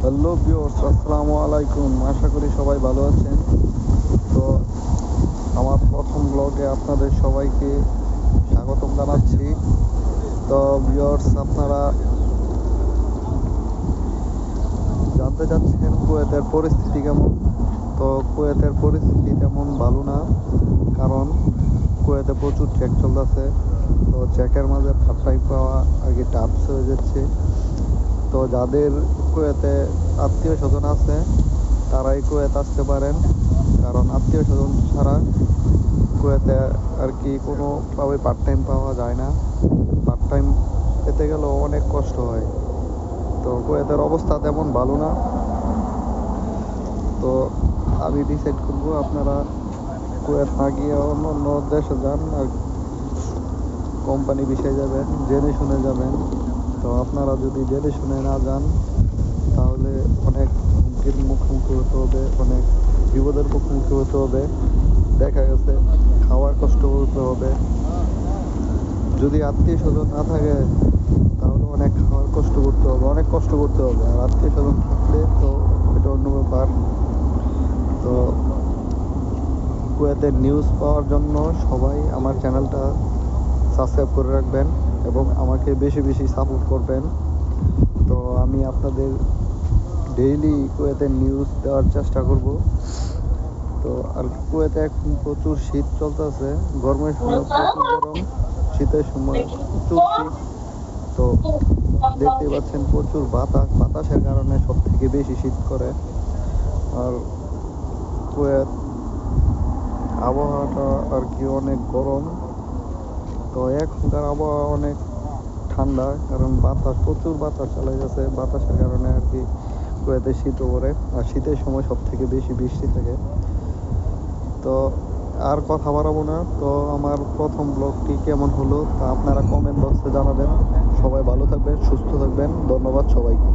Hello viewers, আসসালামু আলাইকুম। আশা করি সবাই ভালো আছেন। তো আমার প্রথম ব্লগে আপনাদের সবাইকে স্বাগতম জানাচ্ছি। তো ভিউয়ার্স, আপনারা জানতে চাচ্ছেন কুয়েতের পরিস্থিতি কেমন। তো কুয়েতের পরিস্থিতি তেমন ভালো না, কারণ কুয়েতে প্রচুর চেক চলতেছে। তো চেকের মাঝে পার্ট টাইম পাওয়া আর কি টাফস হয়ে যাচ্ছে। তো যাদের কুয়েতে আত্মীয় স্বজন আছে তারাই কুয়েত আসতে পারেন, কারণ আত্মীয় স্বজন ছাড়া কুয়েতে আর কি কোনোভাবে পার্ট টাইম পাওয়া যায় না। পার্ট টাইম পেতে গেলেও অনেক কষ্ট হয়। তো কুয়েতের অবস্থা তেমন ভালো না। তো আমি ডিসাইড করবো আপনারা কুয়েত না গিয়ে অন্য অন্য দেশে যান আর কোম্পানি বিষয়ে যাবেন, জেনে শুনে যাবেন। তো আপনারা যদি জেনে শুনে না যান তাহলে অনেক হুমকির মুখোমুখি হতে হবে, অনেক বিপদের মুখোমুখি হতে হবে। দেখা গেছে খাওয়ার কষ্ট করতে হবে। যদি আত্মীয় স্বজন না থাকে তাহলে অনেক খাওয়ার কষ্ট করতে হবে, অনেক কষ্ট করতে হবে। আর আত্মীয় স্বজন থাকলে তো এটা অন্য ব্যাপার। তো কুয়েতের নিউজ পাওয়ার জন্য সবাই আমার চ্যানেলটা সাবস্ক্রাইব করে রাখবেন এবং আমাকে বেশি বেশি সাপোর্ট করবেন। তো আমি আপনাদের ডেইলি কুয়েতের নিউজ দেওয়ার চেষ্টা করব। তো আর কুয়েতে এখন প্রচুর শীত চলতেছে। গরমের সময় প্রচুর গরম, শীতের সময় প্রচুর শীত। তো দেখতেই পাচ্ছেন প্রচুর বাতাসের কারণে সব থেকে বেশি শীত করে। আর কুয়েত আবহাওয়াটা আর কি অনেক গরম। তো এখনকার আবহাওয়া অনেক ঠান্ডা, কারণ প্রচুর বাতাস চালাই গেছে। বাতাসের কারণে আর কি কুয়েতে শীতও পড়ে, আর শীতের সময় সব থেকে বেশি বৃষ্টি থাকে। তো আর কথা বাড়াবো না। তো আমার প্রথম ব্লগটি কেমন হলো তা আপনারা কমেন্ট বক্সে জানাবেন। সবাই ভালো থাকবেন, সুস্থ থাকবেন। ধন্যবাদ সবাইকে।